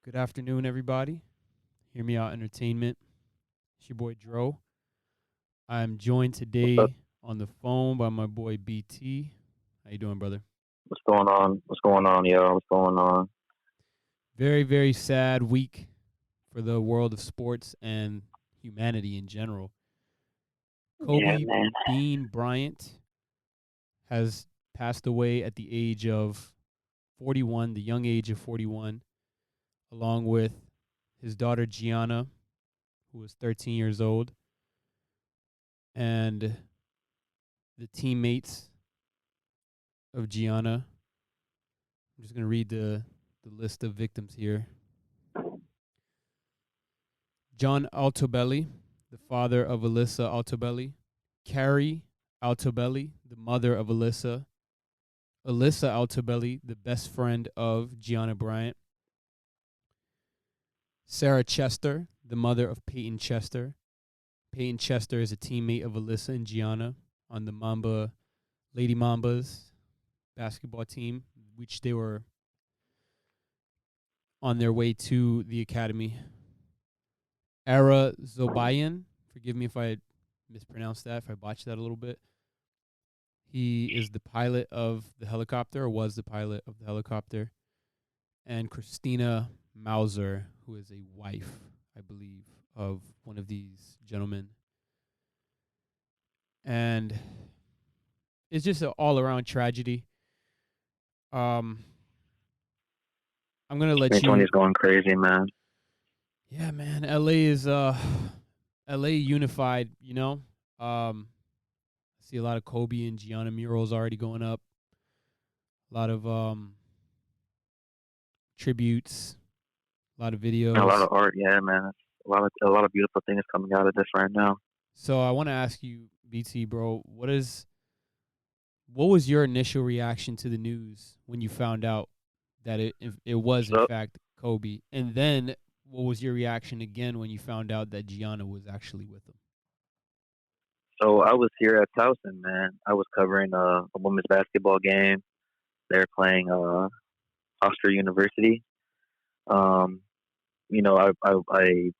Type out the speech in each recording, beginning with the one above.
Good afternoon, everybody. Hear Me Out Entertainment. It's your boy Dro. I'm joined What's up? today on the phone by my boy BT. How you doing, brother? What's going on? What's going on, yo? What's going on? Very, very sad week for the world of sports and humanity in general. Yeah, Kobe man. Bean Bryant has passed away at the age of 41, the young age of 41, along with his daughter Gianna, who was 13 years old, and the teammates of Gianna. I'm just going to read the list of victims here. John Altobelli, the father of Alyssa Altobelli. Carrie Altobelli, the mother of Alyssa. Alyssa Altobelli, the best friend of Gianna Bryant. Sarah Chester, the mother of Peyton Chester. Peyton Chester is a teammate of Alyssa and Gianna on the Lady Mambas basketball team, which they were on their way to the academy. Ara Zobayan, forgive me if I mispronounced that, if I botched that a little bit. He is the pilot of the helicopter, or was the pilot of the helicopter. And Christina Mauser, who is a wife, I believe, of one of these gentlemen. And it's just an all around tragedy. Um, I'm gonna let 2020 you. is going crazy, man. Yeah, man. LA unified. I see a lot of Kobe and Gianna murals already going up. A lot of tributes. A lot of And a lot videos. of art, yeah, man. A lot of beautiful things coming out of this right now. So I want to ask you, BT, bro, what was your initial reaction to the news when you found out that it was in So, fact Kobe, and then what was your reaction again when you found out that Gianna was actually with him? so I was here at Towson, man. I was covering a women's basketball game. They're playing Hofstra University. Um, I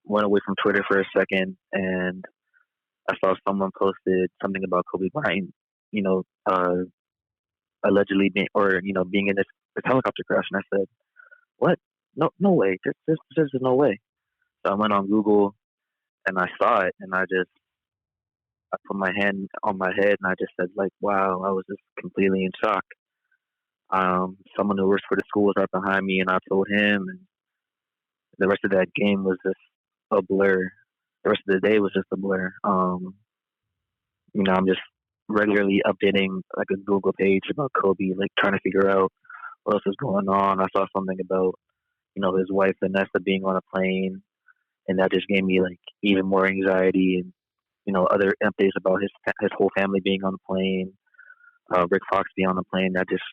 went away from Twitter for a second, and I saw someone posted something about Kobe Bryant. You know, allegedly being in this helicopter crash, and I said, "What? No, no way! There's no way." So I went on Google and I saw it, and I put my hand on my head and I just said like, "Wow!" I was just completely in shock. Someone who works for the school was right behind me, and I told him, and the rest of that game was just a blur. The rest of the day was just a blur. I'm just regularly updating like a Google page about Kobe, like trying to figure out what else is going on. I saw something about his wife Vanessa being on a plane, and that just gave me like even more anxiety. And other updates about his whole family being on the plane, Rick Fox being on the plane. That just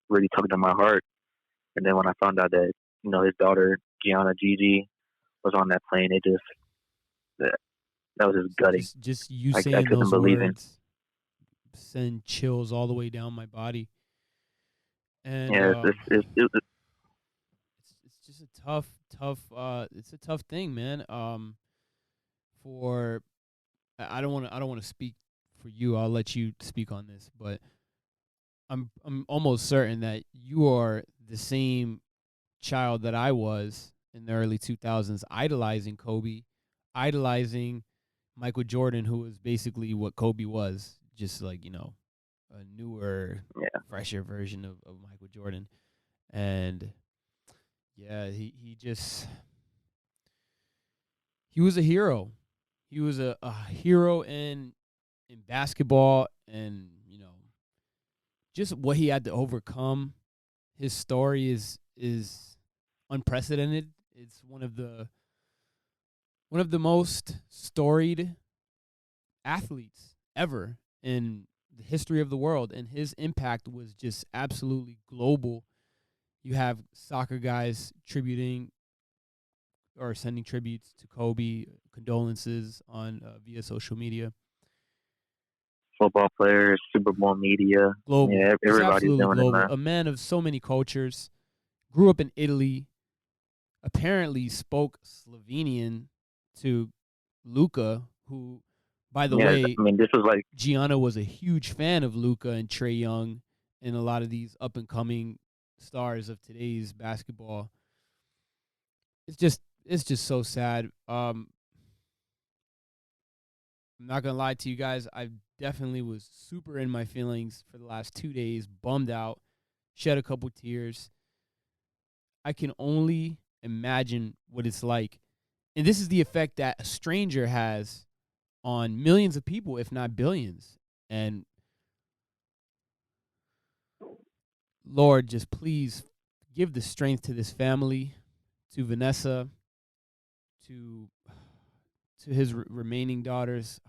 really tugged at my heart. And then when I found out that his daughter Gianna Gigi was on that plane, it just that, that was just gutting. Just you I saying couldn't those believe it. words send chills all the way down my body, and Yeah, it's just a it's a tough thing, man. For I don't want to speak for you. I'll let you speak on this, but I'm almost certain that you are the same child that I was in the early 2000s, idolizing Kobe, idolizing Michael Jordan, who was basically what Kobe was, just like, a newer, yeah, fresher version of Michael Jordan. And yeah, he was a hero. He was a hero in basketball, and, just what he had to overcome. His story is unprecedented. It's one of the most storied athletes ever in the history of the world, and his impact was just absolutely global. You have soccer guys tributing or sending tributes to Kobe, condolences on via social media. football players, Super Bowl media. Global, Yeah, just everybody's absolutely doing it, global. man. A man of so many cultures, grew up in Italy, apparently spoke Slovenian to Luka, who, by the Yeah, way, I mean, this was like, Gianna was a huge fan of Luka and Trae Young and a lot of these up and coming stars of today's basketball. It's just so sad. I'm not gonna lie to you guys. I definitely was super in my feelings for the last 2 days, bummed out, shed a couple tears. I can only imagine what it's like. And this is the effect that a stranger has on millions of people, if not billions. And Lord, just please give the strength to this family, to Vanessa, to his remaining daughters.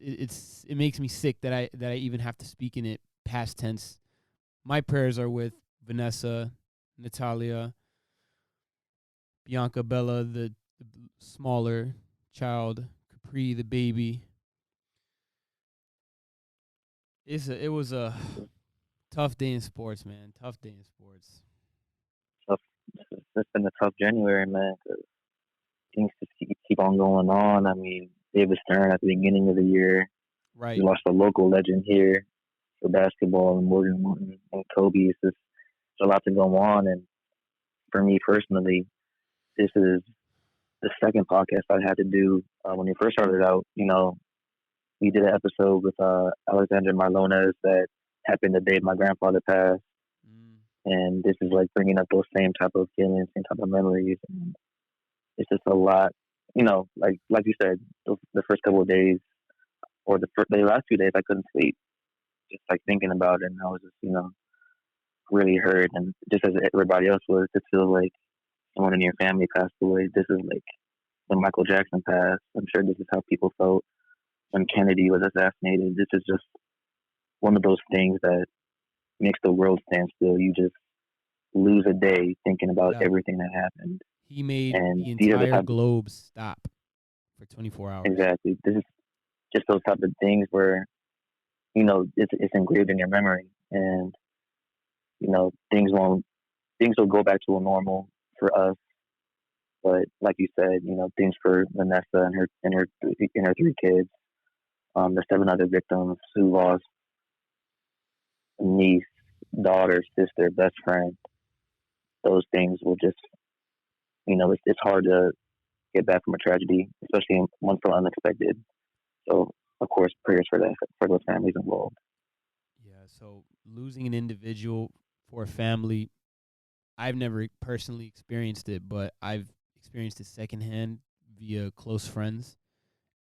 It makes me sick that I even have to speak in it past tense. My prayers are with Vanessa, Natalia, Bianca, Bella, the smaller child, Capri, the baby. It was a tough day in sports, man. Tough day in sports. tough. It's been a tough January, man. 'Cause things just keep on going on. I mean, David Stern at the beginning of the year, we Right. lost a local legend here for basketball, and Morgan Morton and Kobe. It's just there's a lot to go on, and for me personally, this is the second podcast I had to do. When we first started out, we did an episode with Alexander Marlones that happened the day my grandfather passed, Mm, and this is like bringing up those same type of feelings, same type of memories. And it's just a lot, like you said, the first couple of days or the last 2 days, I couldn't sleep, just like thinking about it, and I was just, really hurt, and just as everybody else was, to feel like someone in your family passed away. This is like when Michael Jackson passed. I'm sure this is how people felt when Kennedy was assassinated. This is just one of those things that makes the world stand still. You just lose a day thinking about yeah. everything that happened. He made And the these are the entire type of, globe stop for 24 hours. exactly, this is just those type of things where, it's engraved in your memory. And, things will go back to a normal for us. But like you said, things for Vanessa and her 3 kids, the 7 other victims who lost niece, daughter, sister, best friend. Those things will just, it's hard to get back from a tragedy, especially one so unexpected. So, of course, prayers for that for those families involved. Yeah, so losing an individual for a family, I've never personally experienced it, but I've experienced it secondhand via close friends.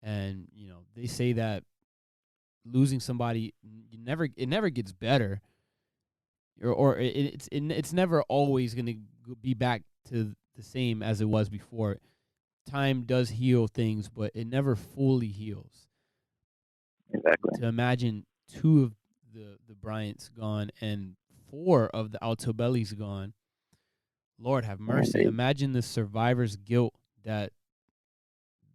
And, they say that losing somebody, it never gets better, or it's never always going to be back to the same as it was before. Time does heal things, but it never fully heals. Exactly. To imagine two of the Bryants gone and four of the Altobellis gone, Lord have And mercy. Imagine the survivor's guilt that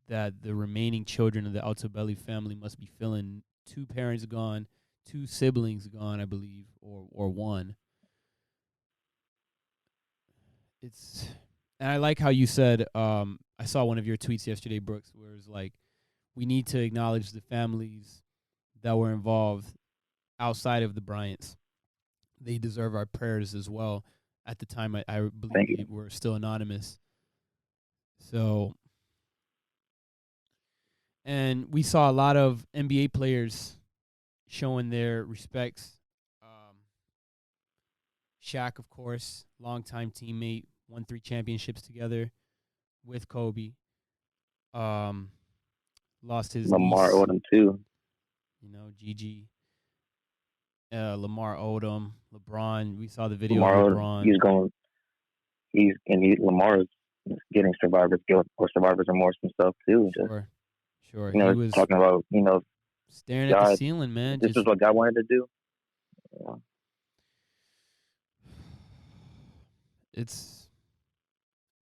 the remaining children of the Altobelli family must be feeling. Two parents gone, two siblings gone, I believe, or one. It's And I like how you said. I saw one of your tweets yesterday, Brooks, where it was like, we need to acknowledge the families that were involved outside of the Bryants. They deserve our prayers as well. At the time, I believe thank you. they were still anonymous. So, and we saw a lot of NBA players showing their respects. Um, Shaq, of course, longtime teammate, won 3 championships together with Kobe. Um, Lost his Lamar niece, Odom too. Gigi. Lamar Odom, LeBron. We saw the video of Lamar Odom, LeBron. Lamar's getting survivor's guilt or survivor's remorse himself too. Just Sure, sure. He was talking about, staring at the God, ceiling, man. this is Just what God wanted to do. Yeah, it's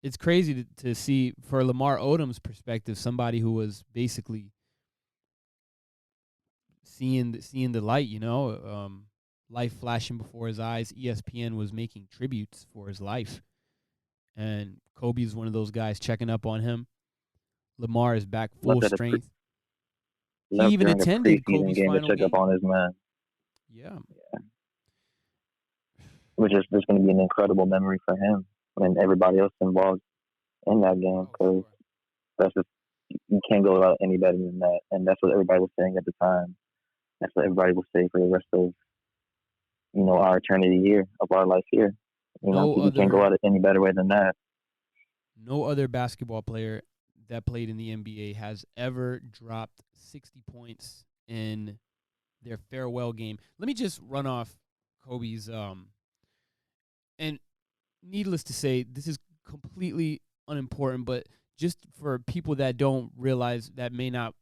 it's crazy to see for Lamar Odom's perspective, somebody who was basically seeing the light, life flashing before his eyes. ESPN was making tributes for his life, and Kobe is one of those guys checking up on him. Lamar is back full Left at a pre- strength. He Left even during a attended preseason Kobe's game to final check up game. on his man, Yeah. which is just going to be an incredible memory for him and everybody else involved in that game Oh, because sure. that's just you can't go out any better than that, and that's what everybody was saying at the time. That's what everybody will say for the rest of our eternity here of our life here. No You can't go other out any better way than that. no other basketball player that played in the NBA has ever dropped 60 points in their farewell game. Let me just run off Kobe's and needless to say, this is completely unimportant, but just for people that don't realize, that may not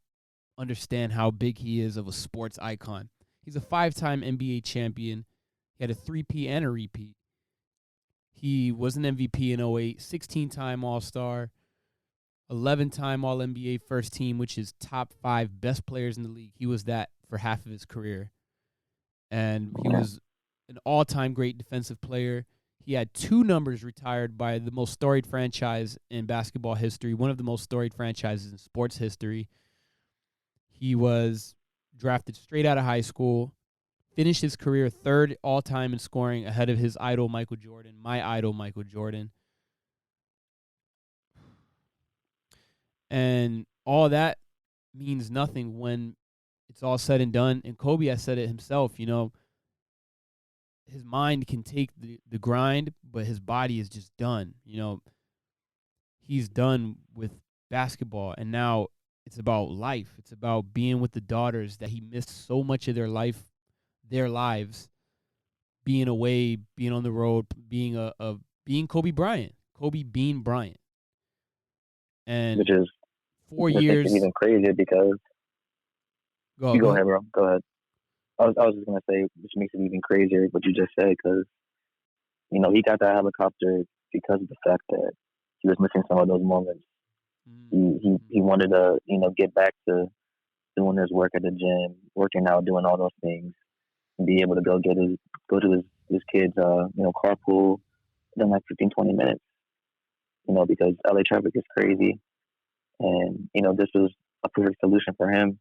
understand how big he is of a sports icon. He's a 5-time NBA champion. He had a 3P and a repeat. He was an MVP in '08, 16-time All-Star, 11-time All-NBA first team, which is top 5 best players in the league. He was that for half of his career. And he Yeah. was an all-time great defensive player. He had 2 numbers retired by the most storied franchise in basketball history, one of the most storied franchises in sports history. He was drafted straight out of high school, finished his career 3rd all-time in scoring ahead of his idol Michael Jordan, my idol Michael Jordan. And all that means nothing when it's all said and done. And Kobe has said it himself, his mind can take the grind, but his body is just done. He's done with basketball, and now it's about life. It's about being with the daughters that he missed so much of their lives, being away, being on the road, being Kobe Bryant, Kobe Bean Bryant. And Which is 4 which makes it years. even crazier because Go you go go ahead. ahead, bro. Go ahead. I was just gonna say, which makes it even crazier what you just said because he got that helicopter because of the fact that he was missing some of those moments. He wanted to get back to doing his work at the gym, working out, doing all those things, and be able to go to his kids carpool in like 15, 20 minutes. Because LA traffic is crazy, and this was a perfect solution for him.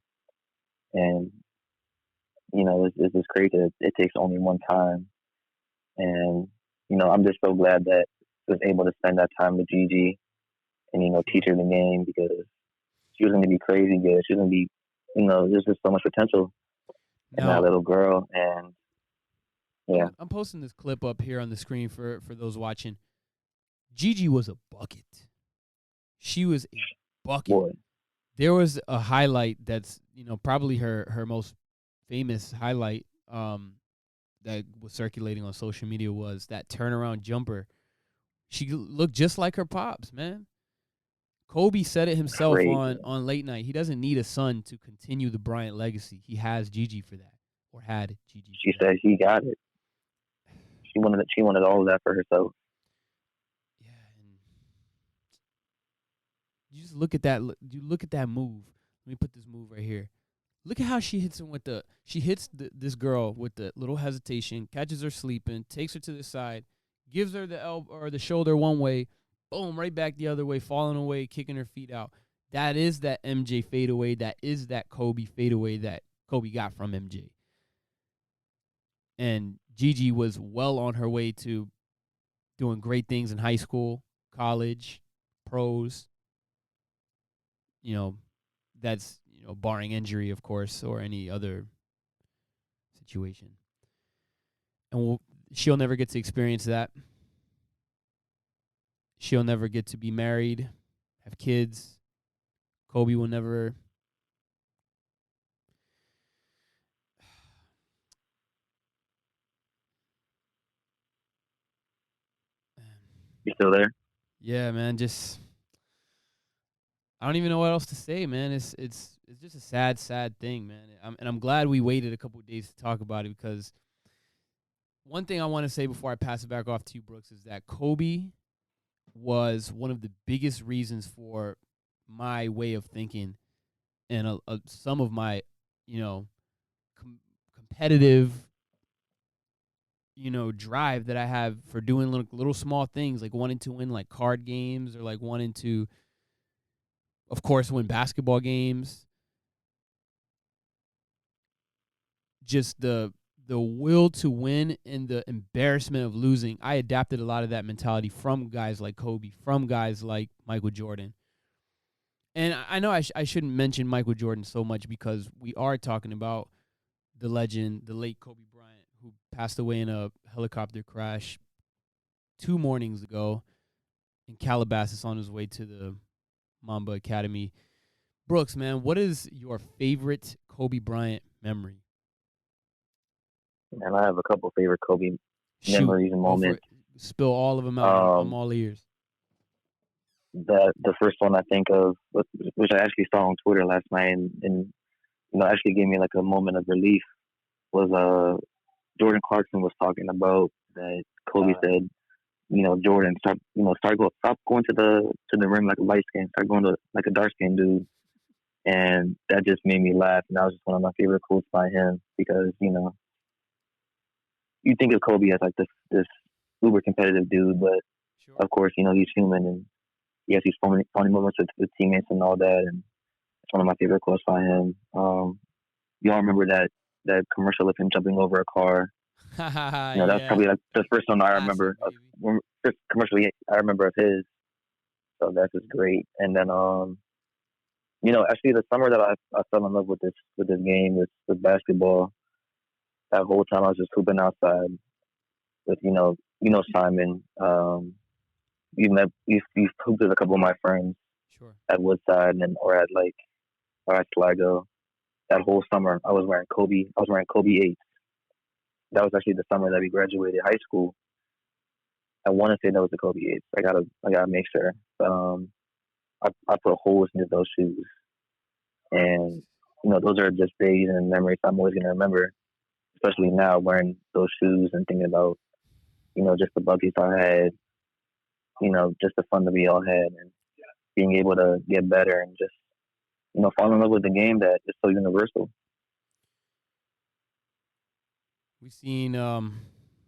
And it's just crazy that it takes only one time. And I'm just so glad that he was able to spend that time with Gigi and teach Sure. her the game because she was going to be crazy good. She was going to be there's just so much potential in that Now, little girl. And yeah, I'm posting this clip up here on the screen for those watching. Gigi was a bucket. She was a bucket. boy, There was a highlight that's probably her most famous highlight that was circulating on social media was that turnaround jumper. She looked just like her pops, man. Kobe said it himself crazy. on late night. He doesn't need a son to continue the Bryant legacy. He has Gigi for that, or had Gigi for She that. said he got it. She wanted all of that for herself. Yeah, and you just look at that. You look at that move. Let me put this move right here. Look at how she hits him with the. She hits this girl with the little hesitation, catches her sleeping, takes her to the side, gives her the elbow or the shoulder one way, boom, right back the other way, falling away, kicking her feet out. That is that MJ fadeaway. That is that Kobe fadeaway that Kobe got from MJ. And Gigi was well on her way to doing great things in high school, college, pros. You know, that's barring injury, of course, or any other situation. And she'll never get to experience that. She'll never get to be married, have kids. Kobe will never. You still there? Yeah, man. Just I don't even know what else to say, man. It's just a sad thing, man. I'm glad we waited a couple of days to talk about it because one thing I want to say before I pass it back off to you, Brooks, is that Kobe was one of the biggest reasons for my way of thinking and some of my, you know, competitive drive that I have for doing little small things, like wanting to win like card games, or like wanting to, of course, win basketball games. Just the will to win and the embarrassment of losing. I adapted a lot of that mentality from guys like Kobe, from guys like Michael Jordan. And I know I shouldn't mention Michael Jordan so much, because we are talking about the legend, the late Kobe Bryant, who passed away in a helicopter crash 2 mornings ago in Calabasas on his way to the Mamba Academy. Brooks, man, what is your favorite Kobe Bryant memory? And I have a couple favorite Kobe Shoot, memories and go for moments. it. Spill all of them out. I'm Um, all ears. the first one I think of, which I actually saw on Twitter last night, and actually gave me like a moment of relief, was Jordan Clarkson was talking about that Kobe said, Jordan, stop going to the rim like a light skin, start going to like a dark skinned dude. And that just made me laugh, and that was just one of my favorite quotes by him, because you think of Kobe as like this uber competitive dude, but Sure. of course he's human, and he has these funny moments with teammates and all that, and it's one of my favorite quotes by him. You all remember that commercial of him jumping over a car? That's Yeah. probably like the first one I Classic, remember of, baby. first commercial I remember of his. So that's just great. And then actually the summer that I fell in love with this game, with basketball. That whole time I was just hooping outside with Simon. You've hooped with a couple of my friends Sure. at Woodside or at Sligo. That whole summer I was wearing Kobe. I was wearing Kobe 8s. That was actually the summer that we graduated high school. I want to say that was the Kobe 8s. I gotta make sure. I put holes into those shoes, and those are just days and memories I'm always gonna remember. Especially now wearing those shoes and thinking about just the buddies I had, just the fun that we all had, and being able to get better and just fall in love with the game that is so universal. We've seen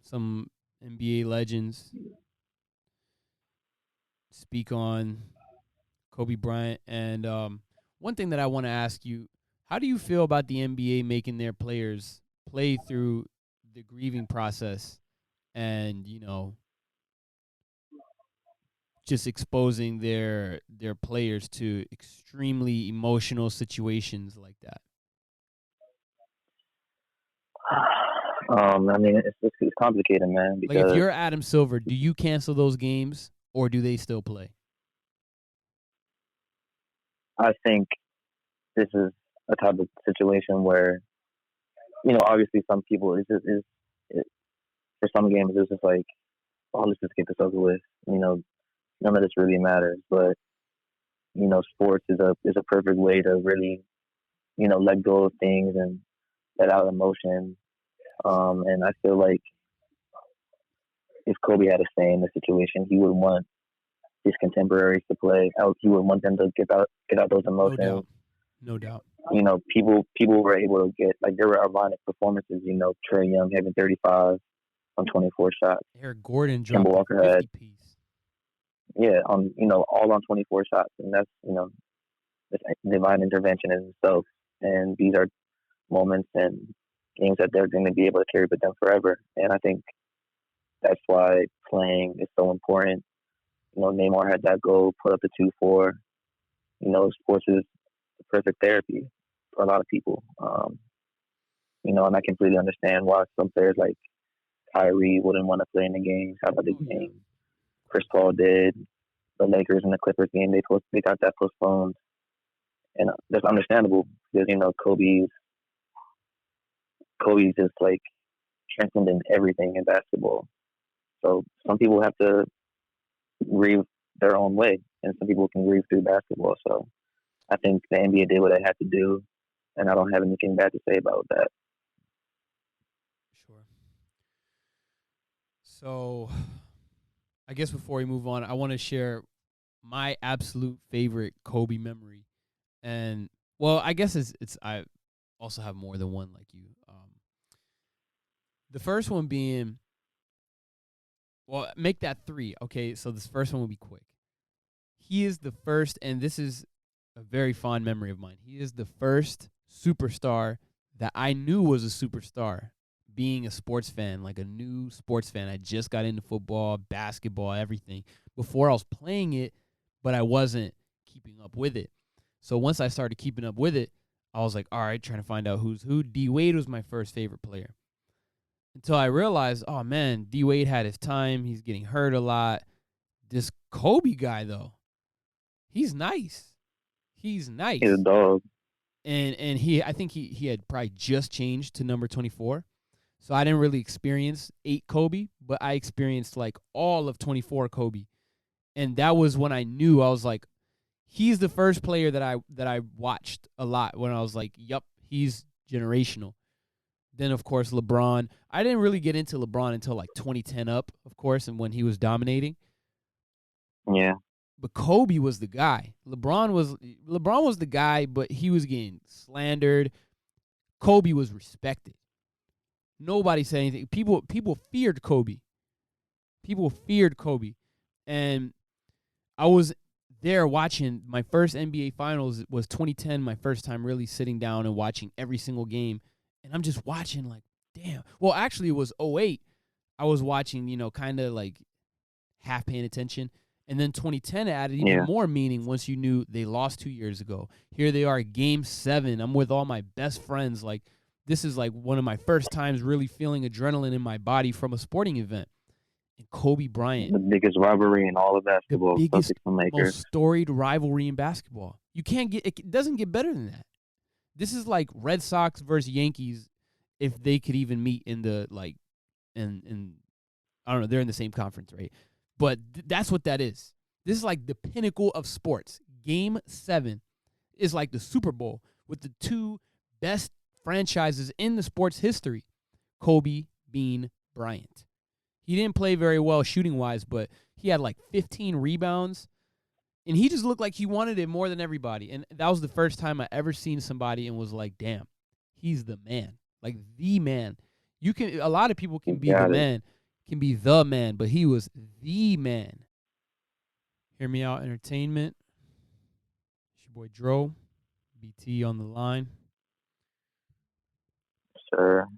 some NBA legends speak on Kobe Bryant, and one thing that I want to ask you: how do you feel about the NBA making their players play through the grieving process, and just exposing their players to extremely emotional situations like that? I mean, it's complicated, man, Like, if because you're Adam Silver, do you cancel those games, or do they still play? I think this is a type of situation where obviously some people it, for some games it's just like, oh, let's just get this over with. None of this really matters, but sports is a perfect way to really let go of things and let out emotion. And I feel like if Kobe had a say in the situation, he would want his contemporaries to play out. He would want them to get out those No emotions. doubt. No doubt. People were able to get, like, there were ironic performances. Trey Young having 35 on 24 shots. Eric Gordon Kemba dropped a Walker had 50 piece. on all on 24 shots, and that's divine intervention in itself. And these are moments and games that they're going to be able to carry with them forever. And I think that's why playing is so important. Neymar had that goal, put up the 2-4. Sports is the perfect therapy for a lot of people. And I completely understand why some players like Kyrie wouldn't want to play in the games, have a big Oh yeah. game. Chris Paul did. The Lakers and the Clippers game, they got that postponed, and that's understandable because Kobe's just like transcending everything in basketball. So some people have to grieve their own way, and some people can grieve through basketball. So I think the NBA did what they had to do, and I don't have anything bad to say about that. Sure. So, I guess before we move on, I want to share my absolute favorite Kobe memory. And well, I guess it's I also have more than one like you. The first one being Well, make that 3. Okay, so this first one will be quick. He is the first, and this is a very fond memory of mine. He is the first superstar that I knew was a superstar. Being a sports fan, like a new sports fan, I just got into football, basketball, everything. Before I was playing it, but I wasn't keeping up with it. So once I started keeping up with it, I was like, all right, trying to find out who's who. D Wade was my first favorite player. Until I realized, oh man, D Wade had his time. He's getting hurt a lot. This Kobe guy, though, he's nice. He's nice. He's a dog. And I think he had probably just changed to number 24. So I didn't really experience 8 Kobe, but I experienced like all of 24 Kobe. And that was when I knew. I was like, he's the first player that I watched a lot when I was like, yup, he's generational. Then, of course, LeBron. I didn't really get into LeBron until like 2010 up, of course, and when he was dominating. Yeah. But Kobe was the guy. LeBron was the guy, but he was getting slandered. Kobe was respected. Nobody said anything. People feared Kobe. People feared Kobe. And I was there watching my first NBA Finals was 2010, my first time really sitting down and watching every single game. And I'm just watching like, damn. Well, actually, it was 08. I was watching, kind of like half paying attention. And then 2010 added even more meaning once you knew they lost 2 years ago. Here they are, Game 7. I'm with all my best friends. Like, this is like one of my first times really feeling adrenaline in my body from a sporting event. And Kobe Bryant. The biggest rivalry in all of basketball. The biggest, most storied rivalry in basketball. It doesn't get better than that. This is like Red Sox versus Yankees if they could even meet in the, like, in I don't know, they're in the same conference, right? But that's what that is. This is like the pinnacle of sports. Game 7 is like the Super Bowl with the 2 best franchises in the sports history. Kobe Bean Bryant. He didn't play very well shooting-wise, but he had like 15 rebounds. And he just looked like he wanted it more than everybody. And that was the first time I ever seen somebody and was like, damn, he's the man. Like the man. A lot of people can be the man. Can be the man, but he was the man. Hear Me Out Entertainment. It's your boy Dro. BT on the line. Sure.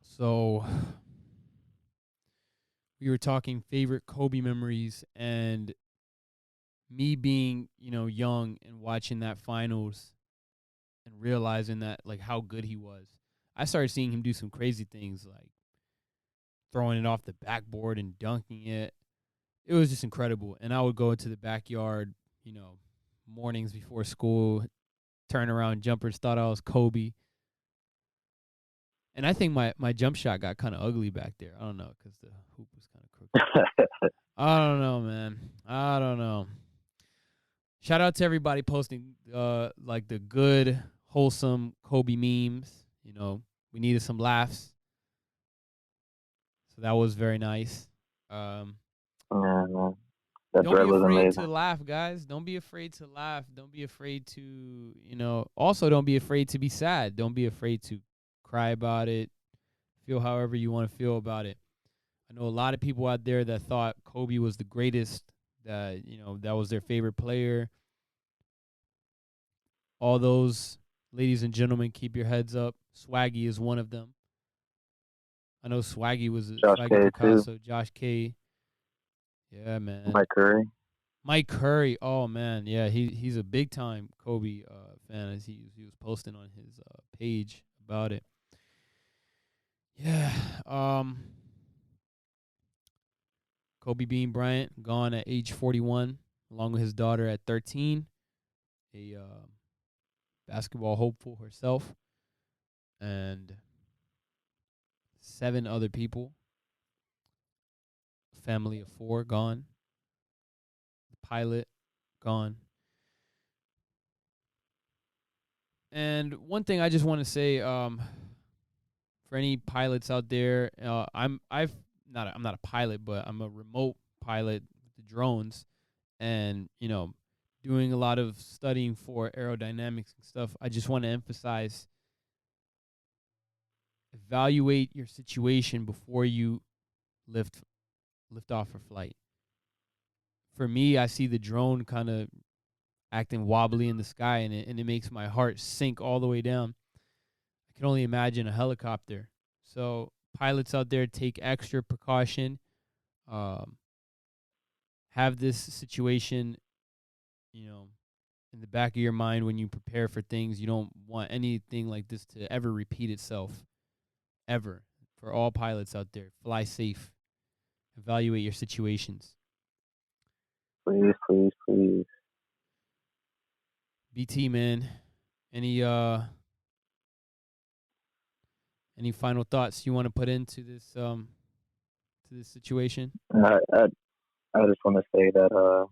So we were talking favorite Kobe memories, and me being, young and watching that finals and realizing that, like, how good he was. I started seeing him do some crazy things, like throwing it off the backboard and dunking it. It was just incredible. And I would go into the backyard, mornings before school, turn around jumpers, thought I was Kobe. And I think my jump shot got kind of ugly back there. I don't know, because the hoop was kind of crooked. I don't know, man. I don't know. Shout out to everybody posting like the good, wholesome Kobe memes. We needed some laughs. So that was very nice. That don't thread be was afraid amazing. to laugh, guys. Don't be afraid to laugh. Don't be afraid to, also don't be afraid to be sad. Don't be afraid to cry about it. Feel however you want to feel about it. I know a lot of people out there that thought Kobe was the greatest, that, that was their favorite player. All those ladies and gentlemen, keep your heads up. Swaggy is one of them. I know Swaggy was Swaggy Picasso, Josh K. Yeah, man. Mike Curry. Oh man, yeah, he's a big time Kobe fan, as he was posting on his page about it. Yeah. Kobe Bean Bryant gone at age 41, along with his daughter at 13. A basketball hopeful herself, and 7 other people. A family of 4 gone. The pilot gone. And one thing I just want to say, for any pilots out there, I'm not a pilot, but I'm a remote pilot with the drones, and doing a lot of studying for aerodynamics and stuff. I just want to emphasize: evaluate your situation before you lift lift off for flight. For me, I see the drone kind of acting wobbly in the sky, and it makes my heart sink all the way down. I can only imagine a helicopter. So pilots out there, take extra precaution. Um, have this situation, you know, in the back of your mind when you prepare for things. You don't want anything like this to ever repeat itself, ever. For all pilots out there, fly safe. Evaluate your situations. Please, please, please. BT, man, any any final thoughts you want to put into this situation? I just want to say that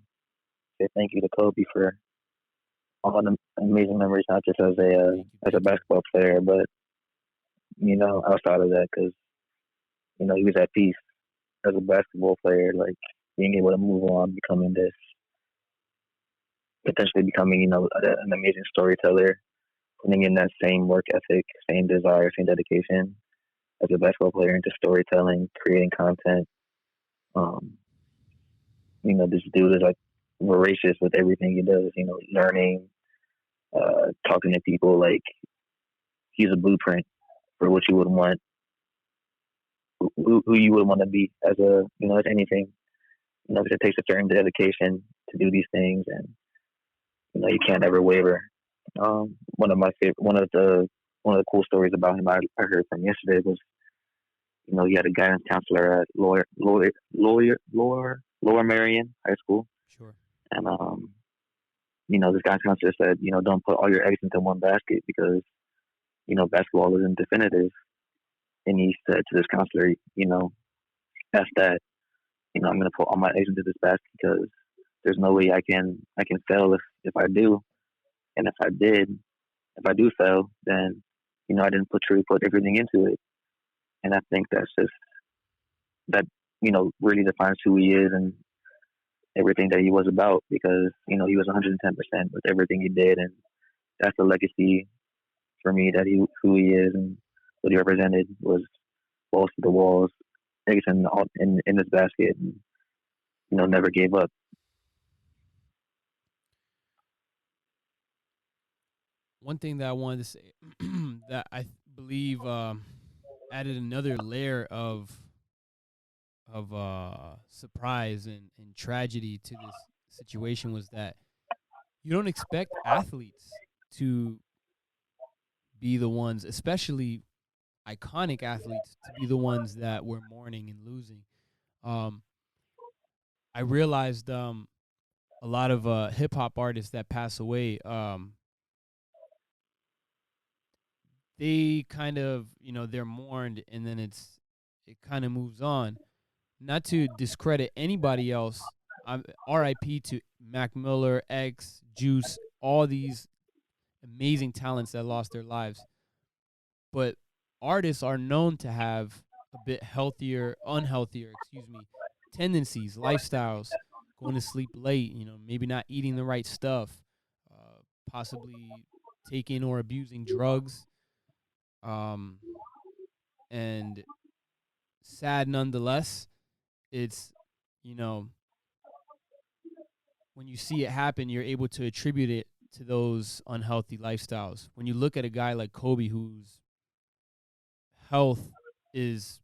say thank you to Kobe for all the amazing memories, not just as a Thank you. basketball player, but outside of that, because he was at peace as a basketball player, like being able to move on, potentially becoming an amazing storyteller, putting in that same work ethic, same desire, same dedication as a basketball player into storytelling, creating content. Um, this dude is like voracious with everything he does. Learning, talking to people. Like he's a blueprint for what you would want, who you would want to be as anything. Because it takes a certain dedication to do these things, and you can't ever waver. One of my favorite, one of the cool stories about him I heard from yesterday was, he had a guidance counselor at Lower Marion High School, Sure. and this guidance counselor said, don't put all your eggs into one basket because basketball isn't definitive. And he said to this counselor, that's that. I'm going to put all my eggs into this basket because there's no way I can fail if I do, and if I do fail, then I didn't truly put everything into it. And I think that really defines who he is and everything that he was about, because he was 110% with everything he did, and that's the legacy for me, that who he is and what he represented was balls to the walls, eggs in this basket, and never gave up. One thing that I wanted to say that I believe added another layer of surprise and tragedy to this situation was that you don't expect athletes to be the ones, especially iconic athletes, to be the ones that were mourning and losing. Um, I realized a lot of hip hop artists that pass away, they kind of, they're mourned, and then it kind of moves on. Not to discredit anybody else, R.I.P. to Mac Miller, X, Juice, all these amazing talents that lost their lives. But artists are known to have a bit unhealthier, tendencies, lifestyles, going to sleep late, maybe not eating the right stuff, possibly taking or abusing drugs, um, and sad nonetheless. It's, you know, when you see it happen, you're able to attribute it to those unhealthy lifestyles. When you look at a guy like Kobe, whose health is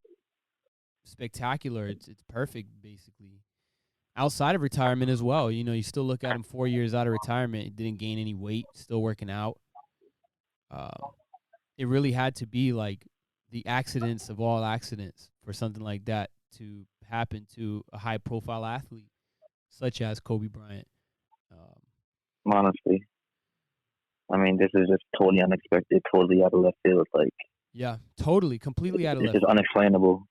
spectacular, it's perfect, basically. Outside of retirement as well, you still look at him 4 years out of retirement, he didn't gain any weight, still working out. Um, it really had to be like the accidents of all accidents for something like that to happen to a high profile athlete such as Kobe Bryant. Um, Honestly, I mean, this is just totally unexpected, totally out of left field. Like, yeah, totally, completely out of it's left just field. unexplainable.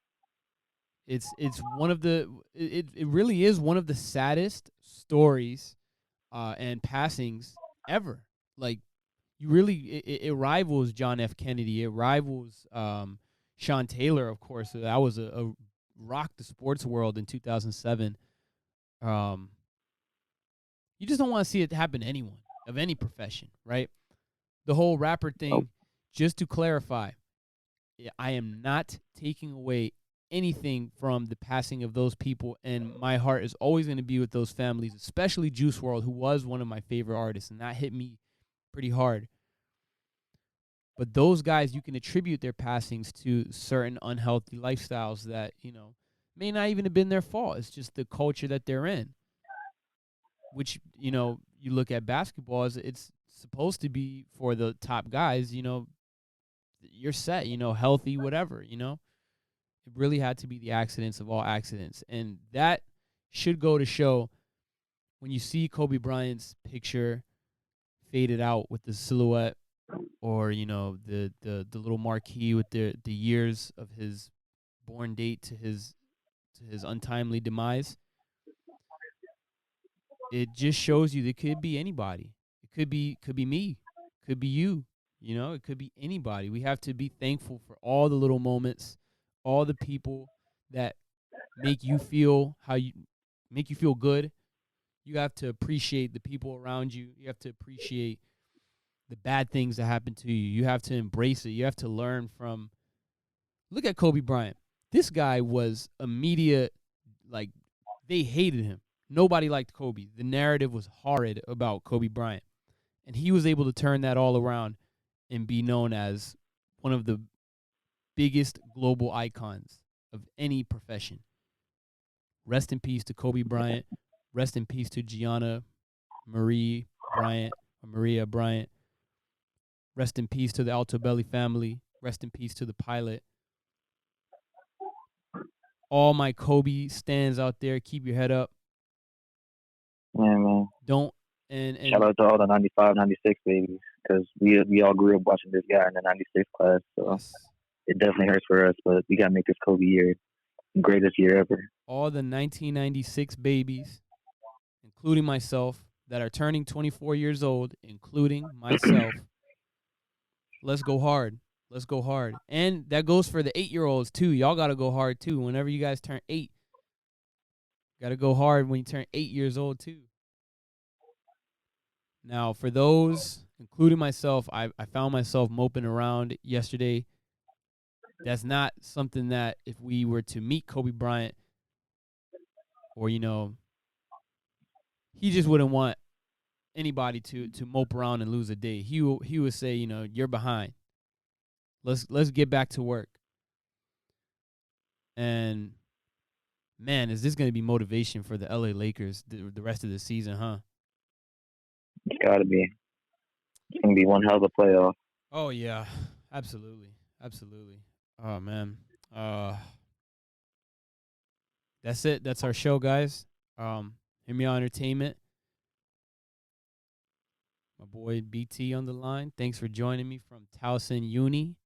It's one of the it really is one of the saddest stories and passings ever. Like, you really it rivals John F. Kennedy. It rivals Sean Taylor, of course. So that was a rocked the sports world in 2007. Um, you just don't want to see it happen to anyone of any profession, right? The whole rapper Nope. thing, just to clarify, I am not taking away anything from the passing of those people, and my heart is always going to be with those families, especially Juice World, who was one of my favorite artists, and that hit me pretty hard. But those guys, you can attribute their passings to certain unhealthy lifestyles that, may not even have been their fault. It's just the culture that they're in, which, you look at basketball, it's supposed to be for the top guys, you're set, healthy, whatever, It really had to be the accidents of all accidents. And that should go to show when you see Kobe Bryant's picture faded out with the silhouette, or the little marquee with the years of his born date to his untimely demise. It just shows you that it could be anybody. It could be me, could be you. It could be anybody. We have to be thankful for all the little moments, all the people that make you feel good. You have to appreciate the people around you. You have to appreciate the bad things that happen to you. You have to embrace it. You have to learn from. Look at Kobe Bryant. This guy was a media, they hated him. Nobody liked Kobe. The narrative was horrid about Kobe Bryant. And he was able to turn that all around and be known as one of the biggest global icons of any profession. Rest in peace to Kobe Bryant. Rest in peace to Gianna Maria Bryant. Rest in peace to the Altobelli family. Rest in peace to the pilot. All my Kobe stands out there, keep your head up. Yeah, man. Don't and shout out to all the 95, 96 babies, because we all grew up watching this guy in the 96 class. So yes. It definitely hurts for us, but we got to make this Kobe year the greatest year ever. All the 1996 babies, including myself, that are turning 24 years old, including myself, let's go hard. Let's go hard. And that goes for the 8-year-olds, too. Y'all got to go hard, too. Whenever you guys turn 8, got to go hard when you turn 8 years old, too. Now, for those, including myself, I found myself moping around yesterday. That's not something that if we were to meet Kobe Bryant, or, he just wouldn't want anybody to mope around and lose a day. He would say, you're behind. Let's get back to work. And, man, is this going to be motivation for the LA Lakers the rest of the season, huh? It's got to be. It's going to be one hell of a playoff. Oh, yeah. Absolutely. Absolutely. Oh, man. That's it. That's our show, guys. Hear Me Out Entertainment. My boy BT on the line. Thanks for joining me from Towson Uni.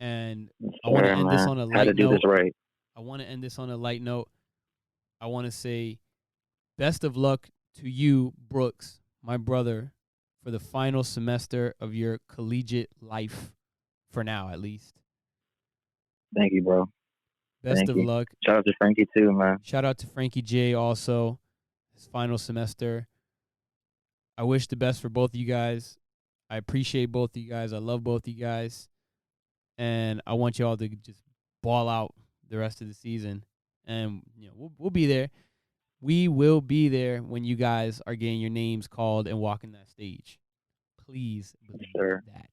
And I want to end this on a light note. How to do this right. I want to end this on a light note. I want to say best of luck to you, Brooks, my brother, for the final semester of your collegiate life, for now at least. Thank you, bro. Best of luck. Shout out to Frankie, too, man. Shout out to Frankie J also, his final semester. I wish the best for both of you guys. I appreciate both of you guys. I love both of you guys. And I want you all to just ball out the rest of the season. And we'll be there. We will be there when you guys are getting your names called and walking that stage. Please believe that.